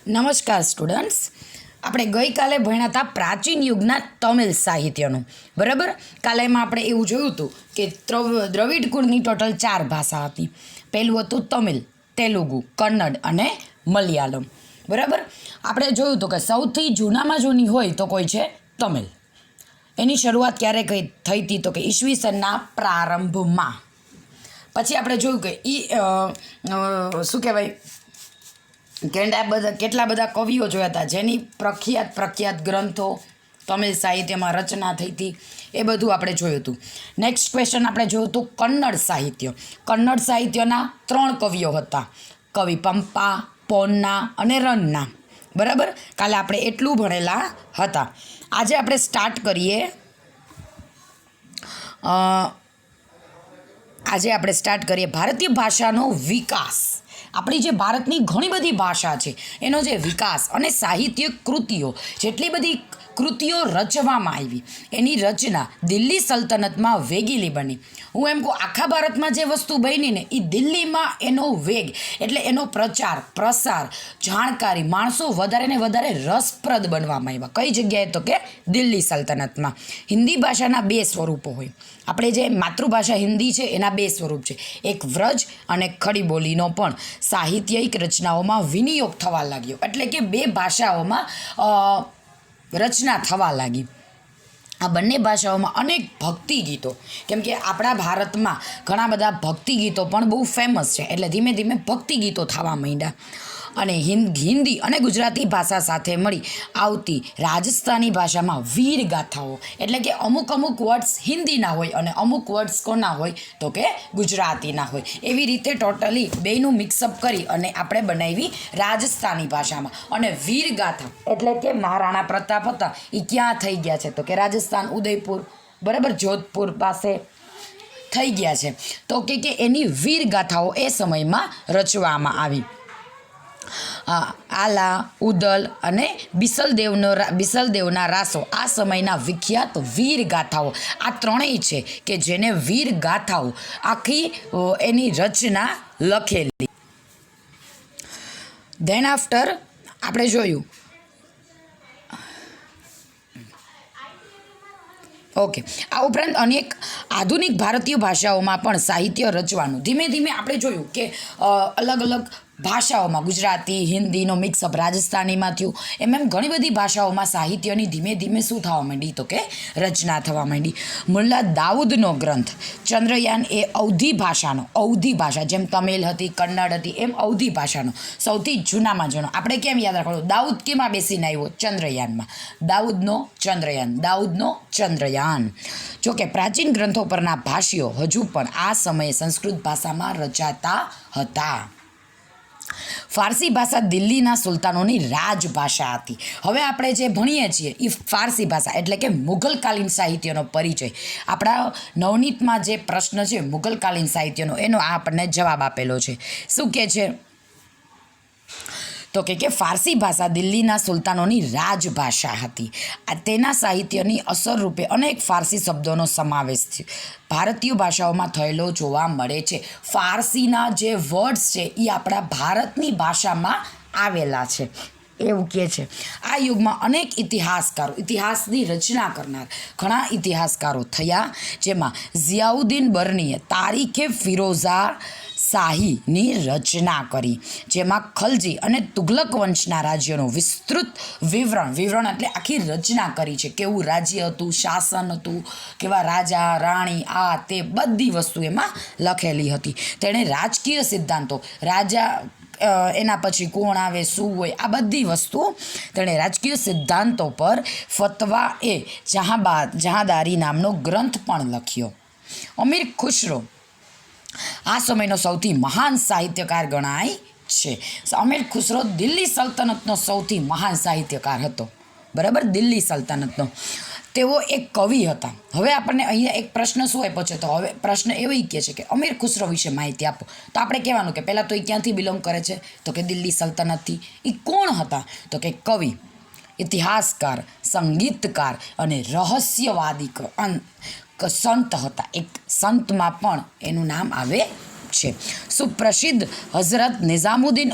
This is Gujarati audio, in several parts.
નમસ્કાર સ્ટુડન્ટ્સ, આપણે ગઈકાલે ભણ્યા હતા પ્રાચીન યુગના તમિલ સાહિત્યનું. બરાબર, કાલે એમાં આપણે એવું જોયું હતું કે દ્રવિડ કુળની ટોટલ 4 ભાષા હતી. પહેલું હતું તમિલ, તેલુગુ, કન્નડ અને મલયાલમ. બરાબર, આપણે જોયું હતું કે સૌથી જૂનામાં જૂની હોય તો કોઈ છે તમિલ. એની શરૂઆત ક્યારે થઈ હતી તો કે ઈસવીસનના પ્રારંભમાં. પછી આપણે જોયું કે શું કહેવાય, કેટલા બધા કવિઓ જોયા હતા જેની પ્રખ્યાત ગ્રંથો તમિલ સાહિત્યમાં રચના થઈ હતી. એ બધું આપણે જોયું હતું. નેક્સ્ટ ક્વેશ્ચન આપણે જોયું હતું કન્નડ સાહિત્ય. કન્નડ સાહિત્યના 3 કવિઓ હતા, કવિ પંપા, પોન્ના અને રન્ના. બરાબર, કાલે આપણે એટલું ભણેલા હતા. આજે આપણે સ્ટાર્ટ કરીએ ભારતીય ભાષાનો વિકાસ. આપણી જે ભારતની ઘણી બધી ભાષા છે એનો જે વિકાસ અને સાહિત્ય કૃતિઓ, જેટલી બધી કૃતિઓ રચવામાં આવી એની રચના દિલ્હી સલ્તનતમાં વેગીલી બની. હું એમ કહું, આખા ભારતમાં જે વસ્તુ બની ને એ દિલ્હીમાં એનો વેગ, એટલે એનો પ્રચાર પ્રસાર, જાણકારી, માણસો વધારે ને વધારે રસપ્રદ બનવામાં આવ્યા. કઈ જગ્યાએ તો કે દિલ્હી સલ્તનતમાં. હિન્દી ભાષાના 2 સ્વરૂપો હોય. આપણે જે માતૃભાષા હિન્દી છે એના 2 સ્વરૂપ છે, એક વ્રજ અને ખડી બોલીનો પણ સાહિત્યિક રચનાઓમાં વિનિયોગ થવા લાગ્યો. એટલે કે 2 ભાષાઓમાં રચના થવા લાગી. આ બંને ભાષાઓમાં અનેક ભક્તિ ગીતો, કેમ કે આપણા ભારતમાં ઘણા બધા ભક્તિ ગીતો પણ બહુ ફેમસ છે, એટલે ધીમે ધીમે ભક્તિ ગીતો થવા માંડ્યા. અને હિન્દી અને ગુજરાતી ભાષા સાથે મળી આવતી રાજસ્થાની ભાષામાં વીર ગાથાઓ, એટલે કે અમુક વર્ડ્સ હિન્દીના હોય અને અમુક વર્ડ્સ કોના હોય તો કે ગુજરાતીના હોય. એવી રીતે ટોટલી બેયનું મિક્સઅપ કરી અને આપણે બનાવી રાજસ્થાની ભાષામાં. અને વીર ગાથા એટલે કે મહારાણા પ્રતાપ હતા એ ક્યાં થઈ ગયા છે તો કે રાજસ્થાન, ઉદયપુર, બરાબર, જોધપુર પાસે થઈ ગયા છે. તો કે એની વીર ગાથાઓ એ સમયમાં રચવામાં આવી. આલા, ઉદલ અને બિસલદેવના રાસો આ સમયના વિખ્યાત વીર ગાથાઓ. આ ત્રણેય છે કે જેને વીર ગાથાઓ આખી એની રચના લખેલી. ધેન આફ્ટર આપણે જોયું ઓકે, આ ઉપરાંત અનેક આધુનિક ભારતીય ભાષાઓમાં પણ સાહિત્ય રચવાનું ધીમે ધીમે આપણે જોયું કે અલગ અલગ ભાષાઓમાં, ગુજરાતી, હિન્દીનો મિક્સઅપ રાજસ્થાનીમાં થયું. એમ ઘણી બધી ભાષાઓમાં સાહિત્યની ધીમે ધીમે શું થવા માંડી તો કે રચના થવા માંડી. મુલ્લા દાઉદનો ગ્રંથ ચંદ્રયાન એ અવધી ભાષા, જેમ તમિલ હતી, કન્નડ હતી, એમ અવધી ભાષાનો સૌથી જૂનામાં જૂનો. આપણે કેમ યાદ રાખવાનું, દાઉદ કેમાં બેસીને આવ્યો? ચંદ્રયાનમાં. દાઉદનો ચંદ્રયાન. જોકે પ્રાચીન ગ્રંથો પરના ભાષ્યો હજુ પણ આ સમયે સંસ્કૃત ભાષામાં રચાતા હતા. ફારસી ભાષા દિલ્હીના સુલતાનોની રાજભાષા હતી. હવે આપણે જે ભણીએ છીએ એ ફારસી ભાષા, એટલે કે મુઘલકાલીન સાહિત્યનો પરિચય. આપણા નવનીતમાં જે પ્રશ્ન છે મુઘલકાલીન સાહિત્યનો, એનો આ આપણને જવાબ આપેલો છે. શું કહે છે તો કે ફારસી ભાષા દિલ્હીના સુલતાનોની રાજભાષા હતી. તેના સાહિત્યની અસર રૂપે અનેક ફારસી શબ્દોનો સમાવેશ છે ભારતીય ભાષાઓમાં થયેલો જોવા મળે છે. ફારસીના જે વર્ડ્સ છે એ આપણા ભારતની ભાષામાં આવેલા છે એવું કહે છે. આ યુગમાં અનેક ઇતિહાસની રચના કરનાર ઘણા ઇતિહાસકારો થયા, જેમાં ઝિયાઉદ્દીન બર્નીએ તારીખે ફિરોઝા શાહીની રચના કરી, જેમાં ખલજી અને તુઘલક વંશના રાજ્યનું વિસ્તૃત વિવરણ એટલે આખી રચના કરી છે. કેવું રાજ્ય હતું, શાસન હતું, કેવા રાજા રાણી, આ તે બધી વસ્તુ એમાં લખેલી હતી. તેણે રાજકીય સિદ્ધાંતો, એના પછી કોણ આવે, શું હોય, આ બધી વસ્તુ તેણે રાજકીય સિદ્ધાંતો પર ફતવા એ જહાંદારી નામનો ગ્રંથ પણ લખ્યો. અમીર ખુશરો આ સમયનો સૌથી મહાન સાહિત્યકાર ગણાય છે. અમીર ખુશરો દિલ્હી સલ્તનતનો સૌથી મહાન સાહિત્યકાર હતો. બરાબર, દિલ્હી સલ્તનતનો. તેઓ એક કવિ હતા. હવે આપણને અહીંયા એક પ્રશ્ન શું આપ્યો છે, તો હવે પ્રશ્ન એવો કહે છે કે અમીર ખુશરો વિશે માહિતી આપો. તો આપણે કહેવાનું કે પહેલાં તો એ ક્યાંથી બિલોંગ કરે છે તો કે દિલ્હી સલ્તનતથી. એ કોણ હતા તો કે કવિ, ઇતિહાસકાર, સંગીતકાર અને રહસ્યવાદી સંત હતા. એક સંતમાં પણ એનું નામ આવે છે. સુપ્રસિદ્ધ હઝરત નિઝામુદ્દીન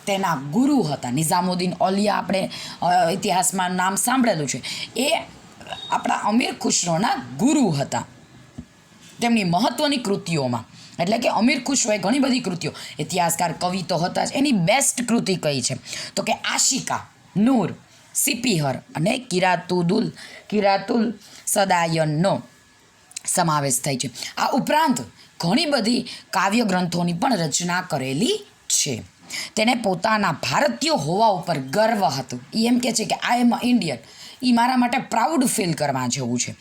તેના ગુરુ હતા. નિઝામુદ્દીન ઔલિયા આપણે ઇતિહાસમાં નામ સાંભળેલું છે. એ આપણા અમીર ખુશરોના ગુરુ હતા. તેમની મહત્ત્વની કૃતિઓમાં, એટલે કે અમીર ખુશરોએ ઘણી બધી કૃતિઓ, ઇતિહાસકાર, કવિ તો હતા જ. એની બેસ્ટ કૃતિ કઈ છે તો કે આશિકા, નૂર, સિપિહર અને કિરાતુલ સદાયનનો સમાવેશ થાય છે. આ ઉપરાંત ઘણી બધી કાવ્ય ગ્રંથોની પણ રચના કરેલી છે. તેને પોતાના ભારતીય હોવા ઉપર ગર્વ હતું. એ એમ કહે છે કે આઈ એમ ઇન્ડિયન. એ મારા માટે પ્રાઉડ ફીલ કરવા જેવું છે.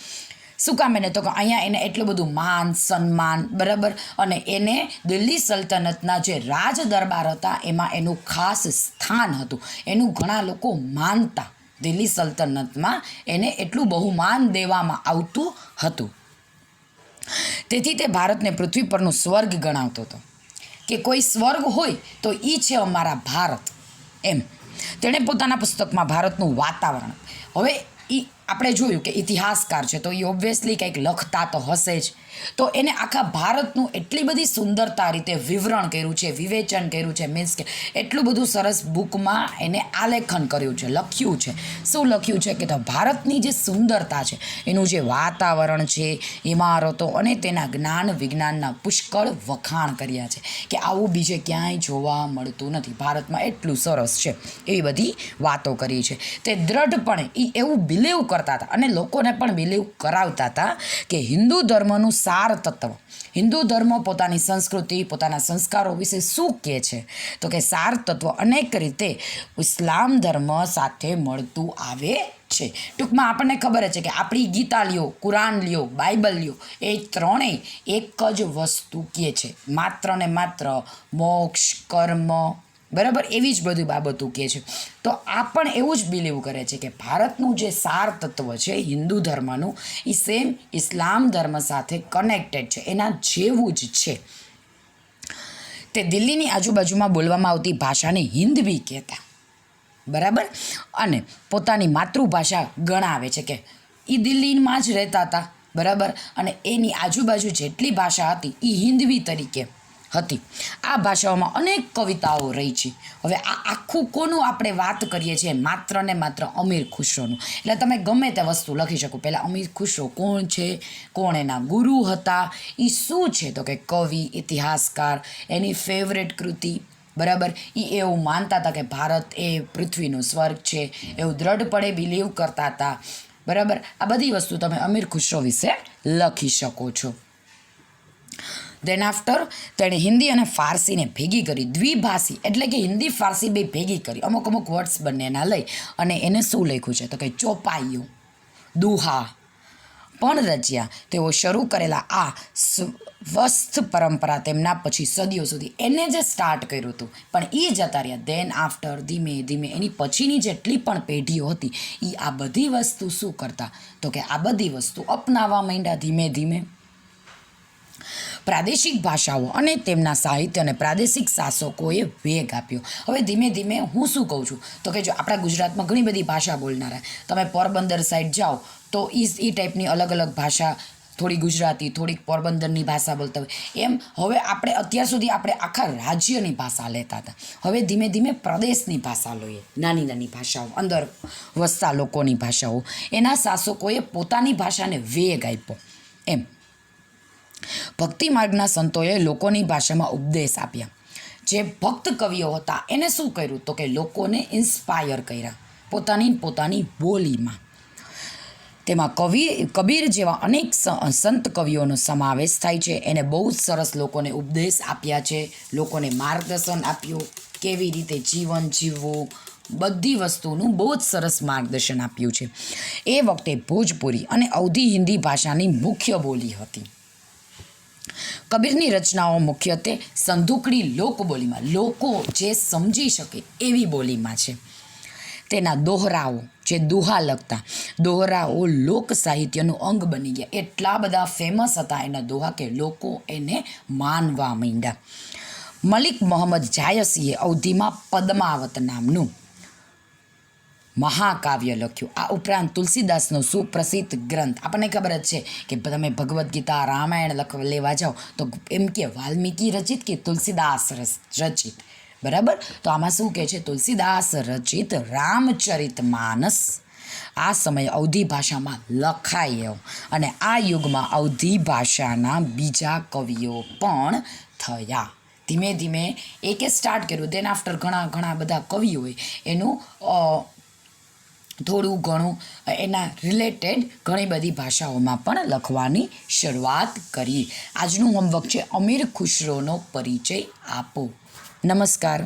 શું કામ એને તો કે અહીંયા એને એટલું બધું માન સન્માન, બરાબર, અને એને દિલ્હી સલ્તનતના જે રાજ દરબાર હતા એમાં એનું ખાસ સ્થાન હતું. એનું ઘણા લોકો માનતા. દિલ્હી સલ્તનતમાં એને એટલું બહુમાન દેવામાં આવતું હતું. તેથી તે ભારતને પૃથ્વી પરનું સ્વર્ગ ગણાવતો હતો, કે કોઈ સ્વર્ગ હોય તો એ છે અમારા ભારત એમ. તેણે પોતાના પુસ્તકમાં ભારતનું વાતાવરણ, હવે એ આપણે જોયું કે ઇતિહાસકાર છે તો એ ઓબ્વિયસલી કંઈક લખતા તો હશે જ, તો એને આખા ભારતનું એટલી બધી સુંદરતા રીતે વિવરણ કર્યું છે, વિવેચન કર્યું છે. મીન્સ કે એટલું બધું સરસ બુકમાં એને આલેખન કર્યું છે, લખ્યું છે. શું લખ્યું છે કે તો ભારતની જે સુંદરતા છે, એનું જે વાતાવરણ છે, ઇમારતો અને તેના જ્ઞાન વિજ્ઞાનના પુષ્કળ વખાણ કર્યા છે, કે આવું બીજે ક્યાંય જોવા મળતું નથી. ભારતમાં એટલું સરસ છે, એવી બધી વાતો કરી છે. તે દ્રઢપણે એ એવું બિલીવ કરતા હતા અને લોકોને પણ બિલીવ કરાવતા હતા કે હિન્દુ ધર્મનું સાર તત્વ, હિન્દુ ધર્મ પોતાની સંસ્કૃતિ, પોતાના સંસ્કારો વિશે શું કહે છે તો કે સાર તત્વ અનેક રીતે ઇસ્લામ ધર્મ સાથે મળતું આવે છે. ટૂંકમાં આપણને ખબર જ છે કે આપણી ગીતા લ્યો, કુરાન લ્યો, બાઇબલ લ્યો, એ ત્રણેય એક જ વસ્તુ કહે છે, માત્ર ને માત્ર મોક્ષ, કર્મ, બરાબર, એવી જ બધી બાબતો કહે છે. તો આ પણ એવું જ બિલીવ કરે છે કે ભારતનું જે સાર તત્વ છે હિન્દુ ધર્મનું, એ સેમ ઇસ્લામ ધર્મ સાથે કનેક્ટેડ છે, એના જેવું જ છે. તે દિલ્હીની આજુબાજુમાં બોલવામાં આવતી ભાષાને હિન્દવી કહેતા, બરાબર, અને પોતાની માતૃભાષા ગણાવે છે કે એ દિલ્હીમાં જ રહેતા હતા, બરાબર, અને એની આજુબાજુ જેટલી ભાષા હતી એ હિન્દવી તરીકે હતી. આ ભાષાઓમાં અનેક કવિતાઓ રહી છે. હવે આ આખું કોનું આપણે વાત કરીએ છીએ, માત્ર ને માત્ર અમીર ખુશરોનું. એટલે તમે ગમે તે વસ્તુ લખી શકો. પહેલાં અમીર ખુશરો કોણ છે, કોણ એના ગુરુ હતા, એ શું છે તો કે કવિ, ઇતિહાસકાર, એની ફેવરેટ કૃતિ, બરાબર, એ એવું માનતા હતા કે ભારત એ પૃથ્વીનું સ્વર્ગ છે, એવું દ્રઢપણે બિલીવ કરતા હતા, બરાબર. આ બધી વસ્તુ તમે અમીર ખુશરો વિશે લખી શકો છો. દેન આફ્ટર તેણે હિન્દી અને ફારસીને ભેગી કરી, દ્વિભાષી એટલે કે હિન્દી ફારસી બે ભેગી કરી, અમુક વર્ડ્સ બંનેના લઈ અને એને શું લખ્યું છે તો કે ચોપાઈઓ, દુહા પણ રચ્યા. તેઓ શરૂ કરેલા આ સ્વસ્થ પરંપરા તેમના પછી સદીઓ સુધી એને જે સ્ટાર્ટ કર્યું હતું પણ એ જતા રહ્યા. દેન આફ્ટર ધીમે ધીમે એની પછીની જેટલી પણ પેઢીઓ હતી એ આ બધી વસ્તુ શું કરતા તો કે આ બધી વસ્તુ અપનાવવા માંડ્યા ધીમે ધીમે. પ્રાદેશિક ભાષાઓ અને તેમના સાહિત્ય અને પ્રાદેશિક શાસકોએ વેગ આપ્યો. હવે ધીમે ધીમે હું શું કહું છું તો કે જો આપણા ગુજરાતમાં ઘણી બધી ભાષા બોલનારા, તમે પોરબંદર સાઈડ જાઓ તો એ ટાઈપની અલગ અલગ ભાષા, થોડી ગુજરાતી, થોડીક પોરબંદરની ભાષા બોલતા હોય. એમ હવે આપણે અત્યાર સુધી આપણે આખા રાજ્યની ભાષા લેતા હતા. હવે ધીમે ધીમે પ્રદેશની ભાષા લઈએ, નાની નાની ભાષાઓ, અંદર વસતા લોકોની ભાષાઓ. એના શાસકોએ પોતાની ભાષાને વેગ આપ્યો એમ. ભક્તિ માર્ગના સંતોએ લોકોની ભાષામાં ઉપદેશ આપ્યા. જે ભક્ત કવિઓ હતા એને શું કર્યું તો કે લોકોને ઇન્સ્પાયર કર્યા પોતાની બોલીમાં. તેમાં કબીર જેવા અનેક સંત કવિઓનો સમાવેશ થાય છે. એને બહુ જ સરસ લોકોને ઉપદેશ આપ્યા છે, લોકોને માર્ગદર્શન આપ્યું, કેવી રીતે જીવન જીવવું, બધી વસ્તુનું બહુ જ સરસ માર્ગદર્શન આપ્યું છે. એ વખતે ભોજપુરી અને અવધી હિન્દી ભાષાની મુખ્ય બોલી હતી. કબીરની રચનાઓ મુખ્યત્વે સંધુકડી લોકબોલીમાં, લોકો જે સમજી શકે એવી બોલીમાં છે. તેના દોહરાઓ, જે દુહા લખતા દોહરાઓ લોક સાહિત્યનું અંગ બની ગયા. એટલા બધા ફેમસ હતા એના દોહા કે લોકો એને માનવા માંડ્યા. મલિક મોહમ્મદ જાયસીએ અવધીમાં પદ્માવત નામનું મહાકાવ્ય લખ્યું. આ ઉપરાંત તુલસીદાસનો સુપ્રસિદ્ધ ગ્રંથ, આપણને ખબર જ છે કે તમે ભગવદ્ ગીતા, રામાયણ લેવા જાઓ તો એમ કે વાલ્મીકી રચિત કે તુલસીદાસ રચિત, બરાબર. તો આમાં શું કહે છે? તુલસીદાસ રચિત રામચરિતમાનસ આ સમયે અવધી ભાષામાં લખાયો અને આ યુગમાં અવધી ભાષાના બીજા કવિઓ પણ થયા. ધીમે ધીમે એકે સ્ટાર્ટ કર્યું, દેન આફ્ટર ઘણા બધા કવિઓએ એનું થોડું ઘણું એના રિલેટેડ ઘણી બધી ભાષાઓમાં પણ લખવાની શરૂઆત કરી. આજનું હોમવર્ક છે અમીર ખુશરોનો પરિચય આપો. નમસ્કાર.